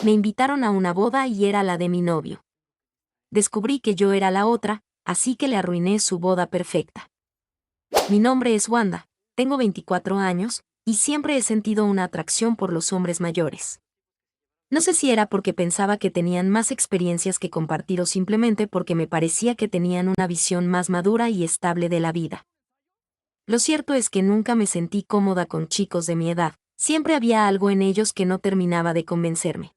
Me invitaron a una boda y era la de mi novio. Descubrí que yo era la otra, así que le arruiné su boda perfecta. Mi nombre es Wanda, tengo 24 años, y siempre he sentido una atracción por los hombres mayores. No sé si era porque pensaba que tenían más experiencias que compartir o simplemente porque me parecía que tenían una visión más madura y estable de la vida. Lo cierto es que nunca me sentí cómoda con chicos de mi edad, siempre había algo en ellos que no terminaba de convencerme.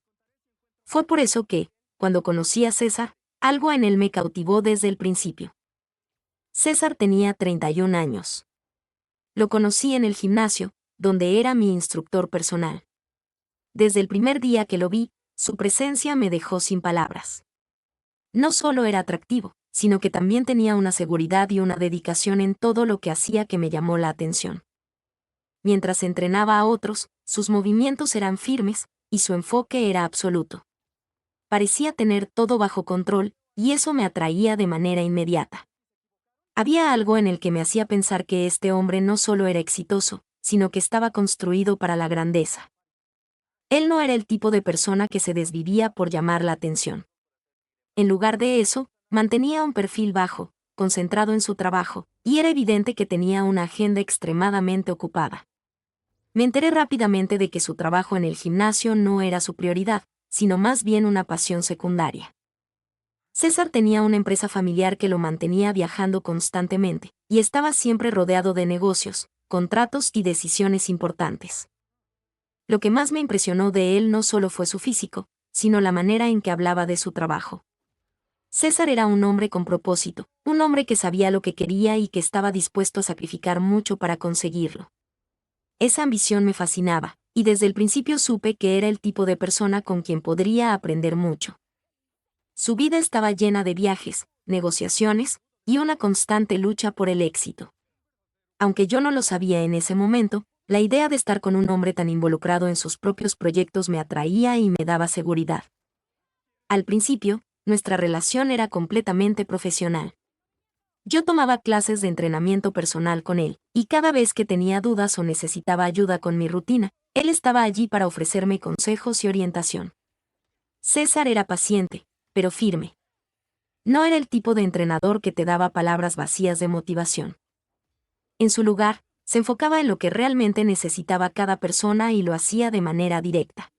Fue por eso que, cuando conocí a César, algo en él me cautivó desde el principio. César tenía 31 años. Lo conocí en el gimnasio, donde era mi instructor personal. Desde el primer día que lo vi, su presencia me dejó sin palabras. No solo era atractivo, sino que también tenía una seguridad y una dedicación en todo lo que hacía que me llamó la atención. Mientras entrenaba a otros, sus movimientos eran firmes, y su enfoque era absoluto. Parecía tener todo bajo control, y eso me atraía de manera inmediata. Había algo en el que me hacía pensar que este hombre no solo era exitoso, sino que estaba construido para la grandeza. Él no era el tipo de persona que se desvivía por llamar la atención. En lugar de eso, mantenía un perfil bajo, concentrado en su trabajo, y era evidente que tenía una agenda extremadamente ocupada. Me enteré rápidamente de que su trabajo en el gimnasio no era su prioridad, sino más bien una pasión secundaria. César tenía una empresa familiar que lo mantenía viajando constantemente, y estaba siempre rodeado de negocios, contratos y decisiones importantes. Lo que más me impresionó de él no solo fue su físico, sino la manera en que hablaba de su trabajo. César era un hombre con propósito, un hombre que sabía lo que quería y que estaba dispuesto a sacrificar mucho para conseguirlo. Esa ambición me fascinaba, y desde el principio supe que era el tipo de persona con quien podría aprender mucho. Su vida estaba llena de viajes, negociaciones, y una constante lucha por el éxito. Aunque yo no lo sabía en ese momento, la idea de estar con un hombre tan involucrado en sus propios proyectos me atraía y me daba seguridad. Al principio, nuestra relación era completamente profesional. Yo tomaba clases de entrenamiento personal con él, y cada vez que tenía dudas o necesitaba ayuda con mi rutina, él estaba allí para ofrecerme consejos y orientación. César era paciente, pero firme. No era el tipo de entrenador que te daba palabras vacías de motivación. En su lugar, se enfocaba en lo que realmente necesitaba cada persona y lo hacía de manera directa.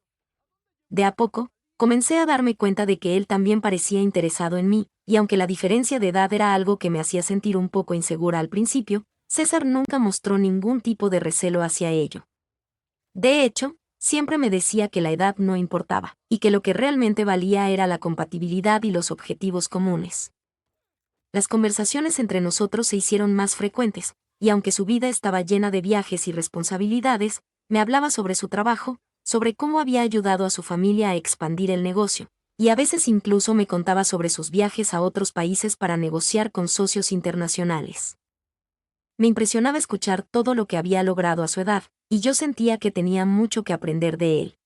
De a poco, comencé a darme cuenta de que él también parecía interesado en mí, y aunque la diferencia de edad era algo que me hacía sentir un poco insegura al principio, César nunca mostró ningún tipo de recelo hacia ello. De hecho, siempre me decía que la edad no importaba, y que lo que realmente valía era la compatibilidad y los objetivos comunes. Las conversaciones entre nosotros se hicieron más frecuentes, y aunque su vida estaba llena de viajes y responsabilidades, me hablaba sobre su trabajo, sobre cómo había ayudado a su familia a expandir el negocio, y a veces incluso me contaba sobre sus viajes a otros países para negociar con socios internacionales. Me impresionaba escuchar todo lo que había logrado a su edad, y yo sentía que tenía mucho que aprender de él.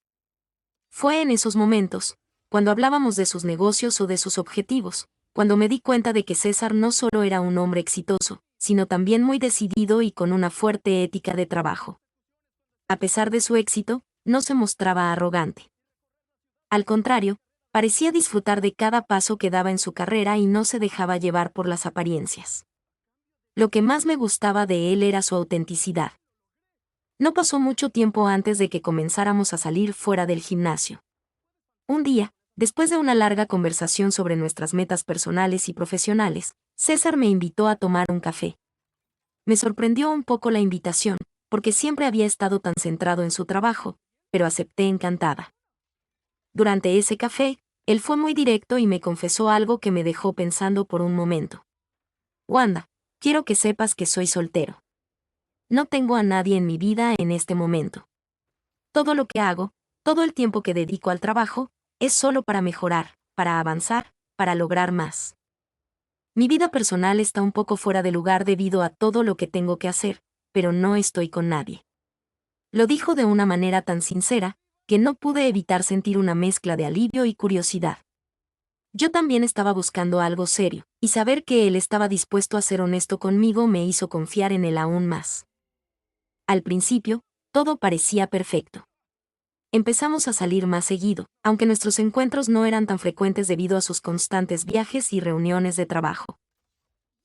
Fue en esos momentos, cuando hablábamos de sus negocios o de sus objetivos, cuando me di cuenta de que César no solo era un hombre exitoso, sino también muy decidido y con una fuerte ética de trabajo. A pesar de su éxito, no se mostraba arrogante. Al contrario, parecía disfrutar de cada paso que daba en su carrera y no se dejaba llevar por las apariencias. Lo que más me gustaba de él era su autenticidad. No pasó mucho tiempo antes de que comenzáramos a salir fuera del gimnasio. Un día, después de una larga conversación sobre nuestras metas personales y profesionales, César me invitó a tomar un café. Me sorprendió un poco la invitación, porque siempre había estado tan centrado en su trabajo, pero acepté encantada. Durante ese café, él fue muy directo y me confesó algo que me dejó pensando por un momento. Wanda, quiero que sepas que soy soltero. No tengo a nadie en mi vida en este momento. Todo lo que hago, todo el tiempo que dedico al trabajo, es solo para mejorar, para avanzar, para lograr más. Mi vida personal está un poco fuera de lugar debido a todo lo que tengo que hacer, pero no estoy con nadie. Lo dijo de una manera tan sincera, que no pude evitar sentir una mezcla de alivio y curiosidad. Yo también estaba buscando algo serio, y saber que él estaba dispuesto a ser honesto conmigo me hizo confiar en él aún más. Al principio, todo parecía perfecto. Empezamos a salir más seguido, aunque nuestros encuentros no eran tan frecuentes debido a sus constantes viajes y reuniones de trabajo.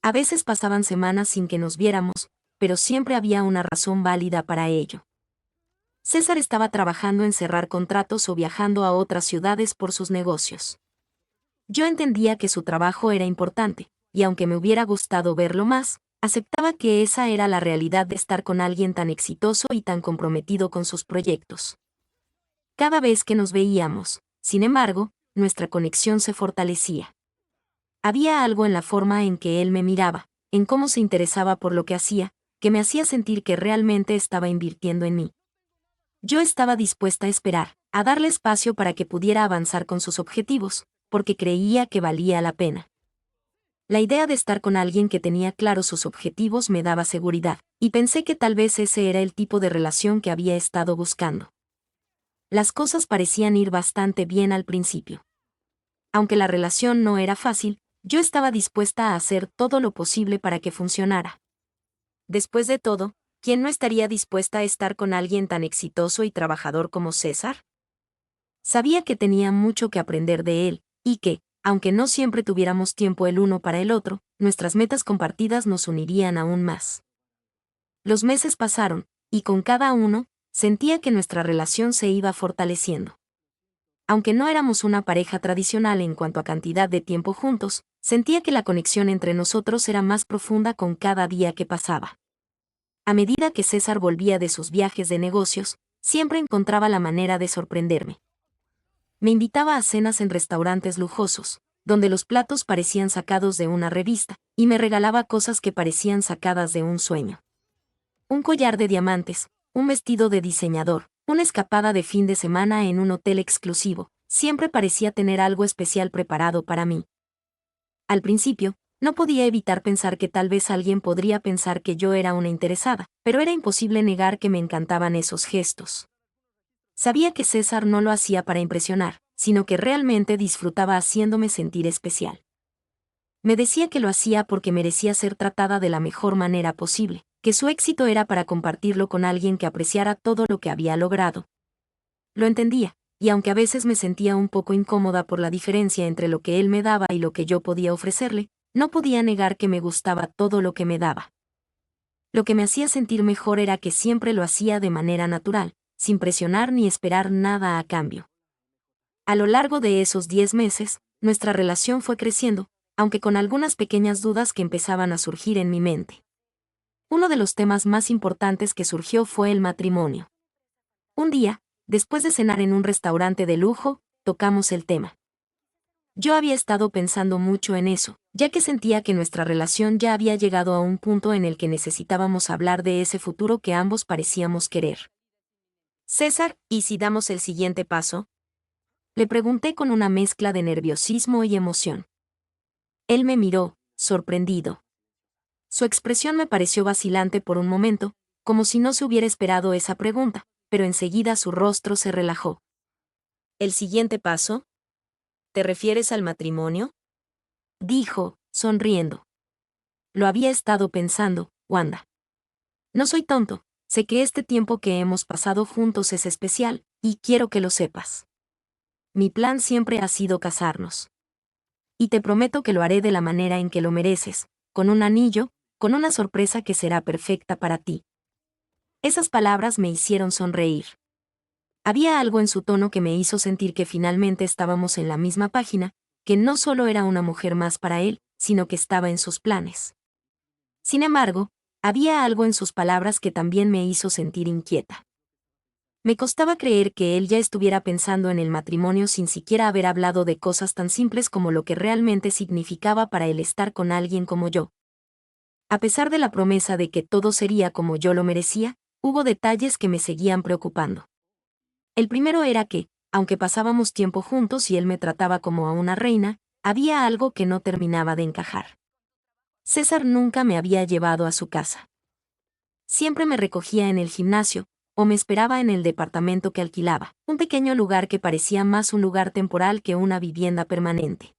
A veces pasaban semanas sin que nos viéramos, pero siempre había una razón válida para ello. César estaba trabajando en cerrar contratos o viajando a otras ciudades por sus negocios. Yo entendía que su trabajo era importante, y aunque me hubiera gustado verlo más, aceptaba que esa era la realidad de estar con alguien tan exitoso y tan comprometido con sus proyectos. Cada vez que nos veíamos, sin embargo, nuestra conexión se fortalecía. Había algo en la forma en que él me miraba, en cómo se interesaba por lo que hacía, que me hacía sentir que realmente estaba invirtiendo en mí. Yo estaba dispuesta a esperar, a darle espacio para que pudiera avanzar con sus objetivos, porque creía que valía la pena. La idea de estar con alguien que tenía claros sus objetivos me daba seguridad, y pensé que tal vez ese era el tipo de relación que había estado buscando. Las cosas parecían ir bastante bien al principio. Aunque la relación no era fácil, yo estaba dispuesta a hacer todo lo posible para que funcionara. Después de todo, ¿quién no estaría dispuesta a estar con alguien tan exitoso y trabajador como César? Sabía que tenía mucho que aprender de él, y que, aunque no siempre tuviéramos tiempo el uno para el otro, nuestras metas compartidas nos unirían aún más. Los meses pasaron, y con cada uno, sentía que nuestra relación se iba fortaleciendo. Aunque no éramos una pareja tradicional en cuanto a cantidad de tiempo juntos, sentía que la conexión entre nosotros era más profunda con cada día que pasaba. A medida que César volvía de sus viajes de negocios, siempre encontraba la manera de sorprenderme. Me invitaba a cenas en restaurantes lujosos, donde los platos parecían sacados de una revista, y me regalaba cosas que parecían sacadas de un sueño. Un collar de diamantes, un vestido de diseñador, una escapada de fin de semana en un hotel exclusivo, siempre parecía tener algo especial preparado para mí. Al principio, no podía evitar pensar que tal vez alguien podría pensar que yo era una interesada, pero era imposible negar que me encantaban esos gestos. Sabía que César no lo hacía para impresionar, sino que realmente disfrutaba haciéndome sentir especial. Me decía que lo hacía porque merecía ser tratada de la mejor manera posible, que su éxito era para compartirlo con alguien que apreciara todo lo que había logrado. Lo entendía, y aunque a veces me sentía un poco incómoda por la diferencia entre lo que él me daba y lo que yo podía ofrecerle, no podía negar que me gustaba todo lo que me daba. Lo que me hacía sentir mejor era que siempre lo hacía de manera natural, sin presionar ni esperar nada a cambio. A lo largo de esos 10 meses, nuestra relación fue creciendo, aunque con algunas pequeñas dudas que empezaban a surgir en mi mente. Uno de los temas más importantes que surgió fue el matrimonio. Un día, después de cenar en un restaurante de lujo, tocamos el tema. Yo había estado pensando mucho en eso, ya que sentía que nuestra relación ya había llegado a un punto en el que necesitábamos hablar de ese futuro que ambos parecíamos querer. César, ¿y si damos el siguiente paso? Le pregunté con una mezcla de nerviosismo y emoción. Él me miró, sorprendido. Su expresión me pareció vacilante por un momento, como si no se hubiera esperado esa pregunta, pero enseguida su rostro se relajó. ¿El siguiente paso? ¿Te refieres al matrimonio? Dijo, sonriendo. Lo había estado pensando, Wanda. No soy tonto, sé que este tiempo que hemos pasado juntos es especial, y quiero que lo sepas. Mi plan siempre ha sido casarnos. Y te prometo que lo haré de la manera en que lo mereces, con un anillo, con una sorpresa que será perfecta para ti. Esas palabras me hicieron sonreír. Había algo en su tono que me hizo sentir que finalmente estábamos en la misma página, que no solo era una mujer más para él, sino que estaba en sus planes. Sin embargo, había algo en sus palabras que también me hizo sentir inquieta. Me costaba creer que él ya estuviera pensando en el matrimonio sin siquiera haber hablado de cosas tan simples como lo que realmente significaba para él estar con alguien como yo. A pesar de la promesa de que todo sería como yo lo merecía, hubo detalles que me seguían preocupando. El primero era que, aunque pasábamos tiempo juntos y él me trataba como a una reina, había algo que no terminaba de encajar. César nunca me había llevado a su casa. Siempre me recogía en el gimnasio, o me esperaba en el departamento que alquilaba, un pequeño lugar que parecía más un lugar temporal que una vivienda permanente.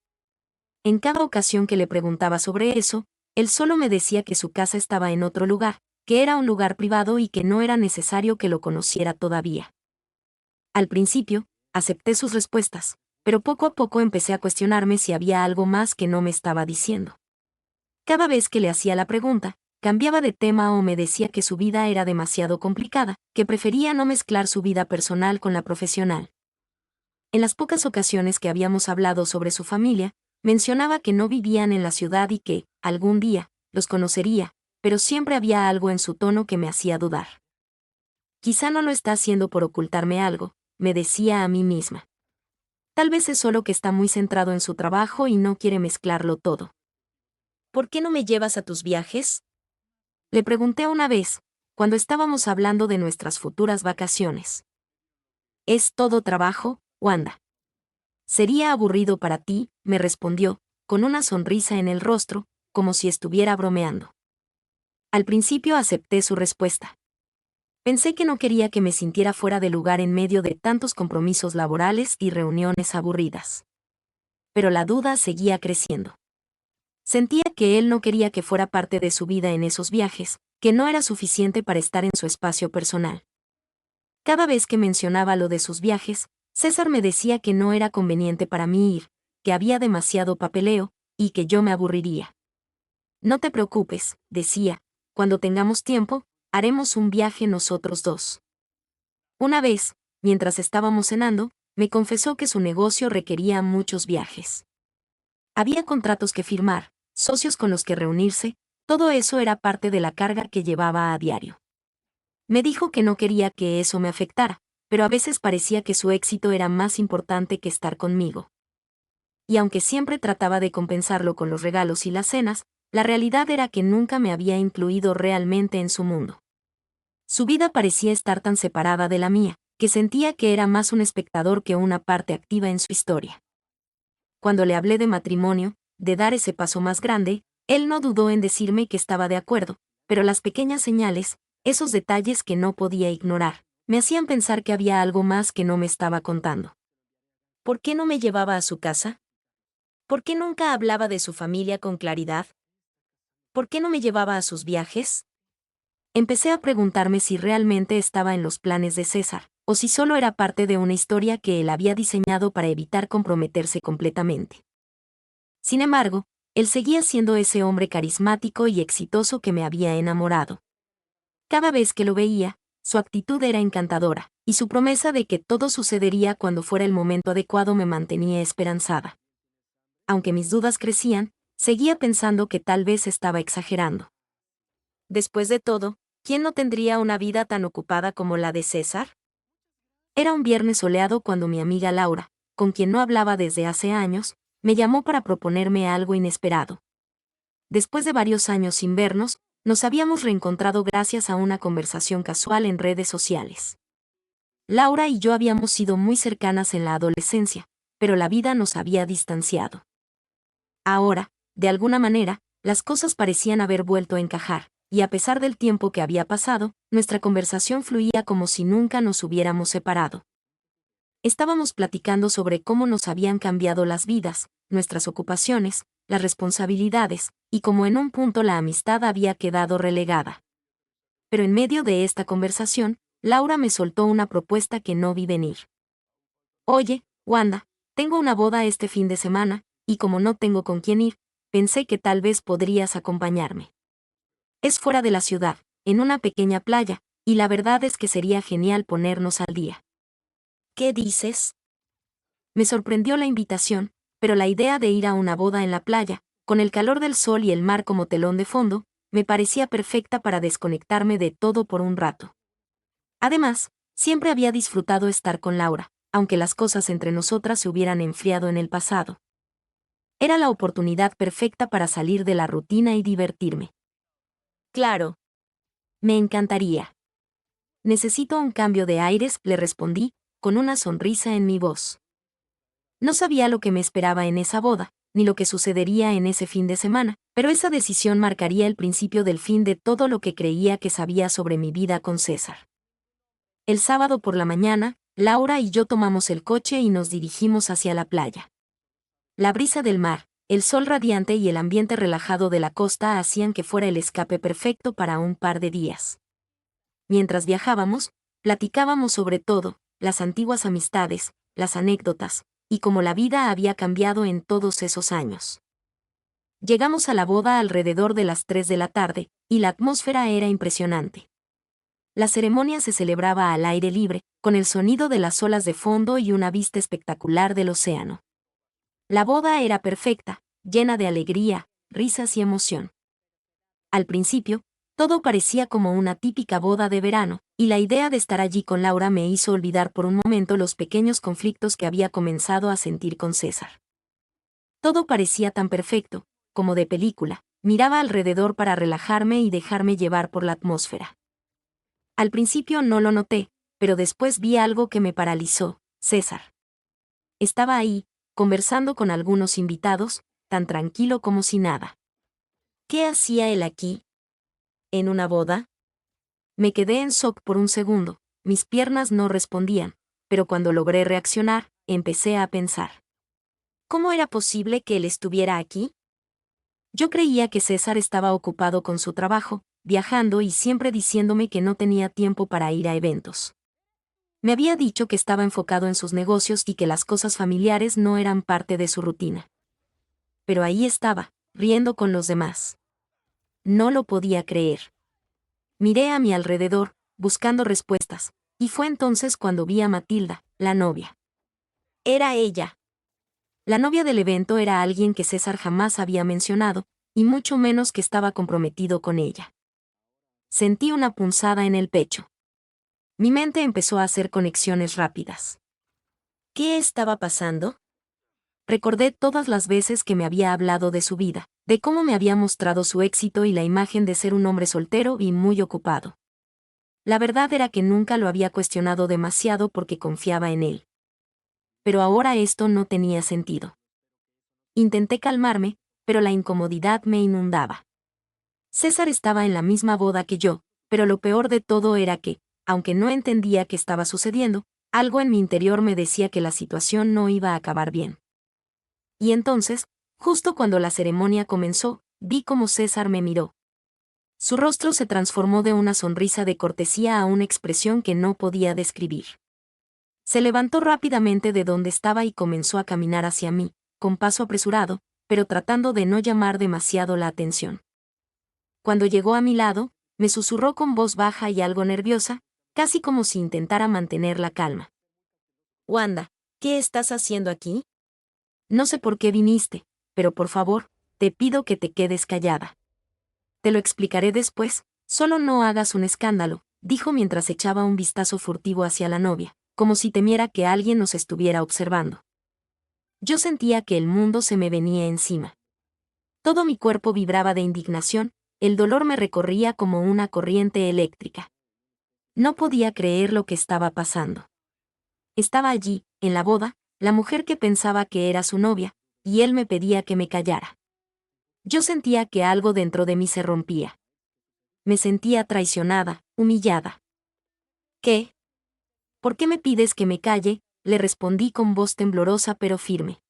En cada ocasión que le preguntaba sobre eso, él solo me decía que su casa estaba en otro lugar, que era un lugar privado y que no era necesario que lo conociera todavía. Al principio, acepté sus respuestas, pero poco a poco empecé a cuestionarme si había algo más que no me estaba diciendo. Cada vez que le hacía la pregunta, cambiaba de tema o me decía que su vida era demasiado complicada, que prefería no mezclar su vida personal con la profesional. En las pocas ocasiones que habíamos hablado sobre su familia, mencionaba que no vivían en la ciudad y que, algún día, los conocería, pero siempre había algo en su tono que me hacía dudar. Quizá no lo está haciendo por ocultarme algo, me decía a mí misma. Tal vez es solo que está muy centrado en su trabajo y no quiere mezclarlo todo. ¿Por qué no me llevas a tus viajes? Le pregunté una vez, cuando estábamos hablando de nuestras futuras vacaciones. ¿Es todo trabajo, Wanda? Sería aburrido para ti, me respondió, con una sonrisa en el rostro, como si estuviera bromeando. Al principio acepté su respuesta. Pensé que no quería que me sintiera fuera de lugar en medio de tantos compromisos laborales y reuniones aburridas. Pero la duda seguía creciendo. Sentía que él no quería que fuera parte de su vida en esos viajes, que no era suficiente para estar en su espacio personal. Cada vez que mencionaba lo de sus viajes, César me decía que no era conveniente para mí ir, que había demasiado papeleo, y que yo me aburriría. No te preocupes, decía, cuando tengamos tiempo, haremos un viaje nosotros dos. Una vez, mientras estábamos cenando, me confesó que su negocio requería muchos viajes. Había contratos que firmar, socios con los que reunirse, todo eso era parte de la carga que llevaba a diario. Me dijo que no quería que eso me afectara, pero a veces parecía que su éxito era más importante que estar conmigo. Y aunque siempre trataba de compensarlo con los regalos y las cenas, la realidad era que nunca me había incluido realmente en su mundo. Su vida parecía estar tan separada de la mía, que sentía que era más un espectador que una parte activa en su historia. Cuando le hablé de matrimonio, de dar ese paso más grande, él no dudó en decirme que estaba de acuerdo, pero las pequeñas señales, esos detalles que no podía ignorar, me hacían pensar que había algo más que no me estaba contando. ¿Por qué no me llevaba a su casa? ¿Por qué nunca hablaba de su familia con claridad? ¿Por qué no me llevaba a sus viajes? Empecé a preguntarme si realmente estaba en los planes de César, o si solo era parte de una historia que él había diseñado para evitar comprometerse completamente. Sin embargo, él seguía siendo ese hombre carismático y exitoso que me había enamorado. Cada vez que lo veía, su actitud era encantadora, y su promesa de que todo sucedería cuando fuera el momento adecuado me mantenía esperanzada. Aunque mis dudas crecían, seguía pensando que tal vez estaba exagerando. Después de todo, ¿quién no tendría una vida tan ocupada como la de César? Era un viernes soleado cuando mi amiga Laura, con quien no hablaba desde hace años, me llamó para proponerme algo inesperado. Después de varios años sin vernos, nos habíamos reencontrado gracias a una conversación casual en redes sociales. Laura y yo habíamos sido muy cercanas en la adolescencia, pero la vida nos había distanciado. Ahora, de alguna manera, las cosas parecían haber vuelto a encajar, y a pesar del tiempo que había pasado, nuestra conversación fluía como si nunca nos hubiéramos separado. Estábamos platicando sobre cómo nos habían cambiado las vidas, nuestras ocupaciones, las responsabilidades, y cómo en un punto la amistad había quedado relegada. Pero en medio de esta conversación, Laura me soltó una propuesta que no vi venir. Oye, Wanda, tengo una boda este fin de semana, y como no tengo con quién ir, pensé que tal vez podrías acompañarme. Es fuera de la ciudad, en una pequeña playa, y la verdad es que sería genial ponernos al día. ¿Qué dices? Me sorprendió la invitación, pero la idea de ir a una boda en la playa, con el calor del sol y el mar como telón de fondo, me parecía perfecta para desconectarme de todo por un rato. Además, siempre había disfrutado estar con Laura, aunque las cosas entre nosotras se hubieran enfriado en el pasado. Era la oportunidad perfecta para salir de la rutina y divertirme. Claro. Me encantaría. Necesito un cambio de aires, le respondí, con una sonrisa en mi voz. No sabía lo que me esperaba en esa boda, ni lo que sucedería en ese fin de semana, pero esa decisión marcaría el principio del fin de todo lo que creía que sabía sobre mi vida con César. El sábado por la mañana, Laura y yo tomamos el coche y nos dirigimos hacia la playa. La brisa del mar, el sol radiante y el ambiente relajado de la costa hacían que fuera el escape perfecto para un par de días. Mientras viajábamos, platicábamos sobre todo, las antiguas amistades, las anécdotas, y cómo la vida había cambiado en todos esos años. Llegamos a la boda alrededor de las 3 de la tarde, y la atmósfera era impresionante. La ceremonia se celebraba al aire libre, con el sonido de las olas de fondo y una vista espectacular del océano. La boda era perfecta, llena de alegría, risas y emoción. Al principio, todo parecía como una típica boda de verano, y la idea de estar allí con Laura me hizo olvidar por un momento los pequeños conflictos que había comenzado a sentir con César. Todo parecía tan perfecto, como de película. Miraba alrededor para relajarme y dejarme llevar por la atmósfera. Al principio no lo noté, pero después vi algo que me paralizó: César. Estaba ahí, conversando con algunos invitados, tan tranquilo como si nada. ¿Qué hacía él aquí? ¿En una boda? Me quedé en shock por un segundo, mis piernas no respondían, pero cuando logré reaccionar, empecé a pensar. ¿Cómo era posible que él estuviera aquí? Yo creía que César estaba ocupado con su trabajo, viajando y siempre diciéndome que no tenía tiempo para ir a eventos. Me había dicho que estaba enfocado en sus negocios y que las cosas familiares no eran parte de su rutina. Pero ahí estaba, riendo con los demás. No lo podía creer. Miré a mi alrededor, buscando respuestas, y fue entonces cuando vi a Matilda, la novia. Era ella. La novia del evento era alguien que César jamás había mencionado, y mucho menos que estaba comprometido con ella. Sentí una punzada en el pecho. Mi mente empezó a hacer conexiones rápidas. ¿Qué estaba pasando? Recordé todas las veces que me había hablado de su vida, de cómo me había mostrado su éxito y la imagen de ser un hombre soltero y muy ocupado. La verdad era que nunca lo había cuestionado demasiado porque confiaba en él. Pero ahora esto no tenía sentido. Intenté calmarme, pero la incomodidad me inundaba. César estaba en la misma boda que yo, pero lo peor de todo era que, aunque no entendía qué estaba sucediendo, algo en mi interior me decía que la situación no iba a acabar bien. Y entonces, justo cuando la ceremonia comenzó, vi cómo César me miró. Su rostro se transformó de una sonrisa de cortesía a una expresión que no podía describir. Se levantó rápidamente de donde estaba y comenzó a caminar hacia mí, con paso apresurado, pero tratando de no llamar demasiado la atención. Cuando llegó a mi lado, me susurró con voz baja y algo nerviosa, casi como si intentara mantener la calma. Wanda, ¿qué estás haciendo aquí? No sé por qué viniste, pero por favor, te pido que te quedes callada. Te lo explicaré después, solo no hagas un escándalo, dijo mientras echaba un vistazo furtivo hacia la novia, como si temiera que alguien nos estuviera observando. Yo sentía que el mundo se me venía encima. Todo mi cuerpo vibraba de indignación, el dolor me recorría como una corriente eléctrica. No podía creer lo que estaba pasando. Estaba allí, en la boda, la mujer que pensaba que era su novia, y él me pedía que me callara. Yo sentía que algo dentro de mí se rompía. Me sentía traicionada, humillada. ¿Qué? ¿Por qué me pides que me calle?, le respondí con voz temblorosa pero firme.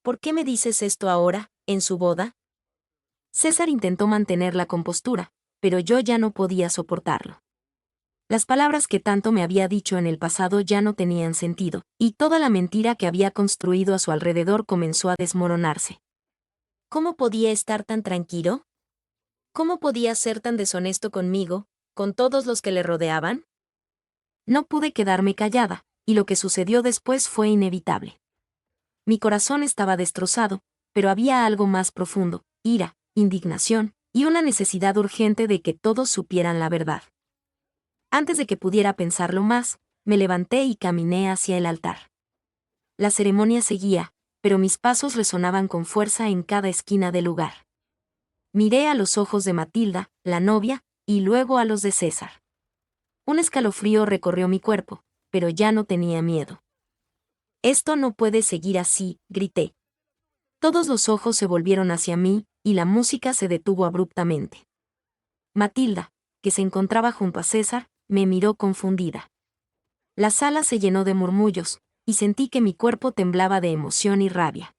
¿Por qué me dices esto ahora, en su boda? César intentó mantener la compostura, pero yo ya no podía soportarlo. Las palabras que tanto me había dicho en el pasado ya no tenían sentido, y toda la mentira que había construido a su alrededor comenzó a desmoronarse. ¿Cómo podía estar tan tranquilo? ¿Cómo podía ser tan deshonesto conmigo, con todos los que le rodeaban? No pude quedarme callada, y lo que sucedió después fue inevitable. Mi corazón estaba destrozado, pero había algo más profundo: ira, indignación, y una necesidad urgente de que todos supieran la verdad. Antes de que pudiera pensarlo más, me levanté y caminé hacia el altar. La ceremonia seguía, pero mis pasos resonaban con fuerza en cada esquina del lugar. Miré a los ojos de Matilda, la novia, y luego a los de César. Un escalofrío recorrió mi cuerpo, pero ya no tenía miedo. «Esto no puede seguir así», grité. Todos los ojos se volvieron hacia mí, y la música se detuvo abruptamente. Matilda, que se encontraba junto a César, me miró confundida. La sala se llenó de murmullos, y sentí que mi cuerpo temblaba de emoción y rabia.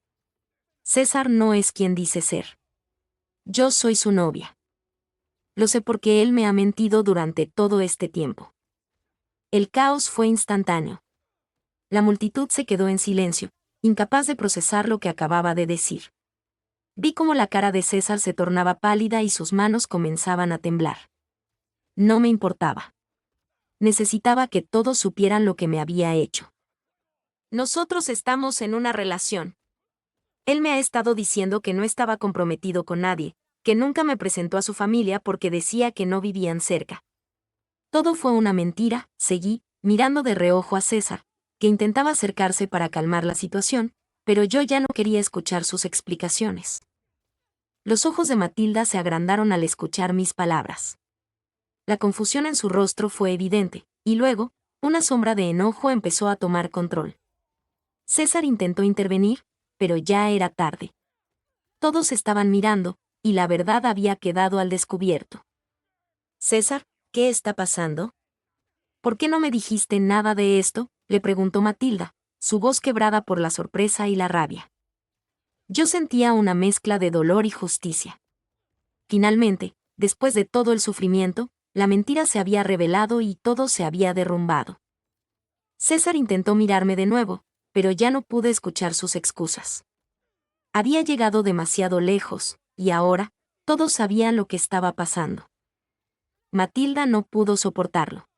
César no es quien dice ser. Yo soy su novia. Lo sé porque él me ha mentido durante todo este tiempo. El caos fue instantáneo. La multitud se quedó en silencio, incapaz de procesar lo que acababa de decir. Vi cómo la cara de César se tornaba pálida y sus manos comenzaban a temblar. No me importaba. Necesitaba que todos supieran lo que me había hecho. Nosotros estamos en una relación. Él me ha estado diciendo que no estaba comprometido con nadie, que nunca me presentó a su familia porque decía que no vivían cerca. Todo fue una mentira, seguí, mirando de reojo a César, que intentaba acercarse para calmar la situación, pero yo ya no quería escuchar sus explicaciones. Los ojos de Matilda se agrandaron al escuchar mis palabras. La confusión en su rostro fue evidente, y luego, una sombra de enojo empezó a tomar control. César intentó intervenir, pero ya era tarde. Todos estaban mirando, y la verdad había quedado al descubierto. César, ¿qué está pasando? ¿Por qué no me dijiste nada de esto?, le preguntó Matilda, su voz quebrada por la sorpresa y la rabia. Yo sentía una mezcla de dolor y justicia. Finalmente, después de todo el sufrimiento, la mentira se había revelado y todo se había derrumbado. César intentó mirarme de nuevo, pero ya no pude escuchar sus excusas. Había llegado demasiado lejos, y ahora, todos sabían lo que estaba pasando. Matilda no pudo soportarlo.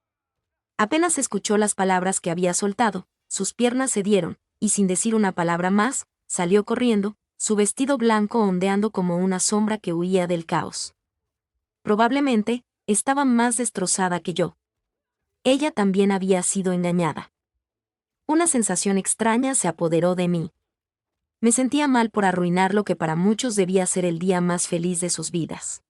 Apenas escuchó las palabras que había soltado, sus piernas cedieron, y sin decir una palabra más, salió corriendo, su vestido blanco ondeando como una sombra que huía del caos. Probablemente, estaba más destrozada que yo. Ella también había sido engañada. Una sensación extraña se apoderó de mí. Me sentía mal por arruinar lo que para muchos debía ser el día más feliz de sus vidas.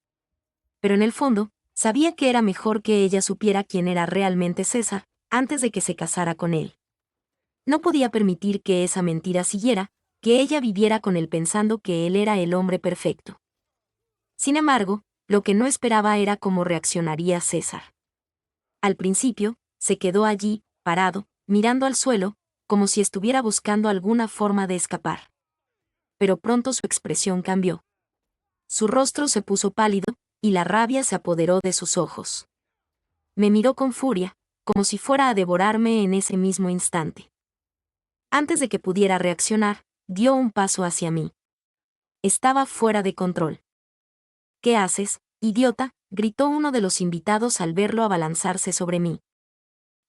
Pero en el fondo, sabía que era mejor que ella supiera quién era realmente César, antes de que se casara con él. No podía permitir que esa mentira siguiera, que ella viviera con él pensando que él era el hombre perfecto. Sin embargo, lo que no esperaba era cómo reaccionaría César. Al principio, se quedó allí, parado, mirando al suelo, como si estuviera buscando alguna forma de escapar. Pero pronto su expresión cambió. Su rostro se puso pálido, y la rabia se apoderó de sus ojos. Me miró con furia, como si fuera a devorarme en ese mismo instante. Antes de que pudiera reaccionar, dio un paso hacia mí. Estaba fuera de control. ¿Qué haces, idiota?, gritó uno de los invitados al verlo abalanzarse sobre mí.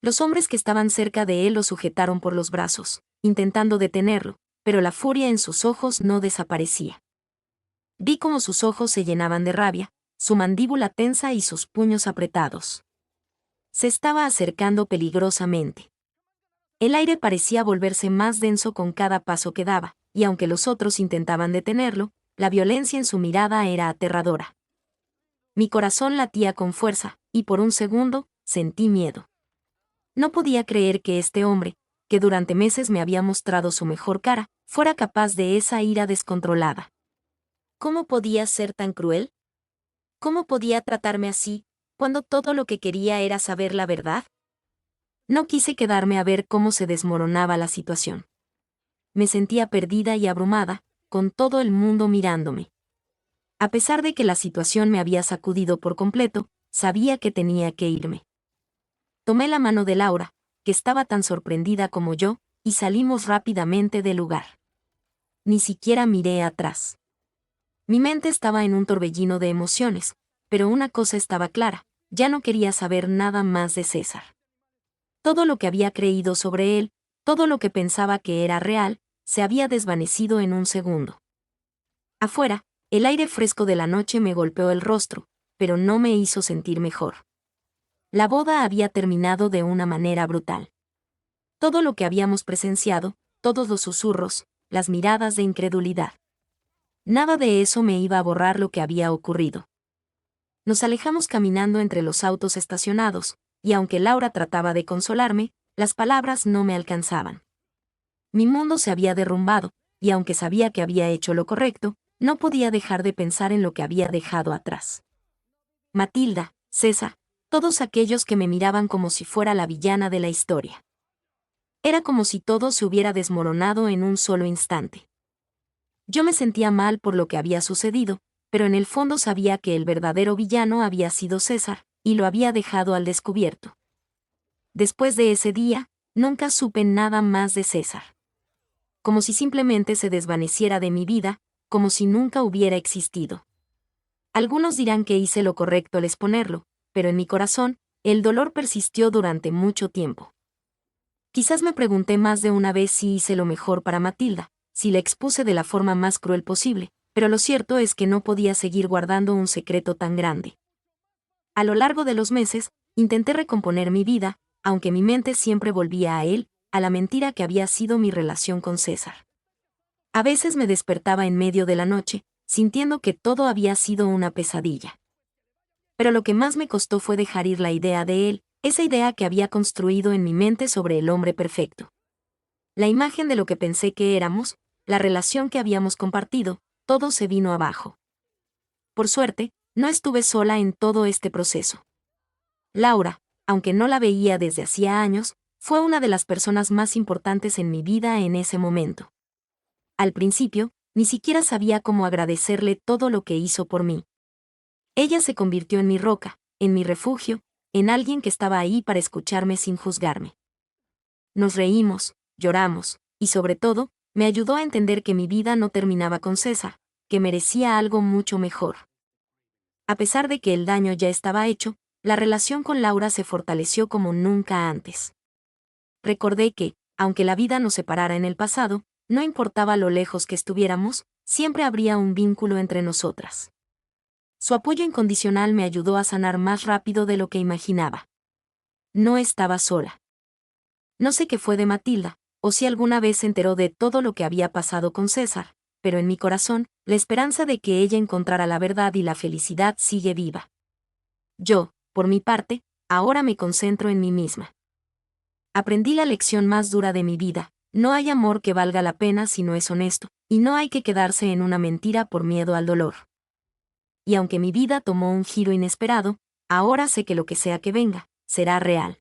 Los hombres que estaban cerca de él lo sujetaron por los brazos, intentando detenerlo, pero la furia en sus ojos no desaparecía. Vi cómo sus ojos se llenaban de rabia, su mandíbula tensa y sus puños apretados. Se estaba acercando peligrosamente. El aire parecía volverse más denso con cada paso que daba, y aunque los otros intentaban detenerlo, la violencia en su mirada era aterradora. Mi corazón latía con fuerza, y por un segundo, sentí miedo. No podía creer que este hombre, que durante meses me había mostrado su mejor cara, fuera capaz de esa ira descontrolada. ¿Cómo podía ser tan cruel? ¿Cómo podía tratarme así, cuando todo lo que quería era saber la verdad? No quise quedarme a ver cómo se desmoronaba la situación. Me sentía perdida y abrumada, con todo el mundo mirándome. A pesar de que la situación me había sacudido por completo, sabía que tenía que irme. Tomé la mano de Laura, que estaba tan sorprendida como yo, y salimos rápidamente del lugar. Ni siquiera miré atrás. Mi mente estaba en un torbellino de emociones, pero una cosa estaba clara, ya no quería saber nada más de César. Todo lo que había creído sobre él, todo lo que pensaba que era real, se había desvanecido en un segundo. Afuera, el aire fresco de la noche me golpeó el rostro, pero no me hizo sentir mejor. La boda había terminado de una manera brutal. Todo lo que habíamos presenciado, todos los susurros, las miradas de incredulidad. Nada de eso me iba a borrar lo que había ocurrido. Nos alejamos caminando entre los autos estacionados, y aunque Laura trataba de consolarme, las palabras no me alcanzaban. Mi mundo se había derrumbado, y aunque sabía que había hecho lo correcto, no podía dejar de pensar en lo que había dejado atrás. Matilda, César, todos aquellos que me miraban como si fuera la villana de la historia. Era como si todo se hubiera desmoronado en un solo instante. Yo me sentía mal por lo que había sucedido, pero en el fondo sabía que el verdadero villano había sido César, y lo había dejado al descubierto. Después de ese día, nunca supe nada más de César. Como si simplemente se desvaneciera de mi vida, como si nunca hubiera existido. Algunos dirán que hice lo correcto al exponerlo, pero en mi corazón, el dolor persistió durante mucho tiempo. Quizás me pregunté más de una vez si hice lo mejor para Matilda, si la expuse de la forma más cruel posible, pero lo cierto es que no podía seguir guardando un secreto tan grande. A lo largo de los meses, intenté recomponer mi vida, aunque mi mente siempre volvía a él, a la mentira que había sido mi relación con César. A veces me despertaba en medio de la noche, sintiendo que todo había sido una pesadilla. Pero lo que más me costó fue dejar ir la idea de él, esa idea que había construido en mi mente sobre el hombre perfecto. La imagen de lo que pensé que éramos, la relación que habíamos compartido, todo se vino abajo. Por suerte, no estuve sola en todo este proceso. Laura, aunque no la veía desde hacía años, fue una de las personas más importantes en mi vida en ese momento. Al principio, ni siquiera sabía cómo agradecerle todo lo que hizo por mí. Ella se convirtió en mi roca, en mi refugio, en alguien que estaba ahí para escucharme sin juzgarme. Nos reímos, lloramos, y sobre todo, me ayudó a entender que mi vida no terminaba con César, que merecía algo mucho mejor. A pesar de que el daño ya estaba hecho, la relación con Laura se fortaleció como nunca antes. Recordé que, aunque la vida nos separara en el pasado, no importaba lo lejos que estuviéramos, siempre habría un vínculo entre nosotras. Su apoyo incondicional me ayudó a sanar más rápido de lo que imaginaba. No estaba sola. No sé qué fue de Matilda, o si alguna vez se enteró de todo lo que había pasado con César, pero en mi corazón, la esperanza de que ella encontrara la verdad y la felicidad sigue viva. Yo, por mi parte, ahora me concentro en mí misma. Aprendí la lección más dura de mi vida: no hay amor que valga la pena si no es honesto, y no hay que quedarse en una mentira por miedo al dolor. Y aunque mi vida tomó un giro inesperado, ahora sé que lo que sea que venga, será real.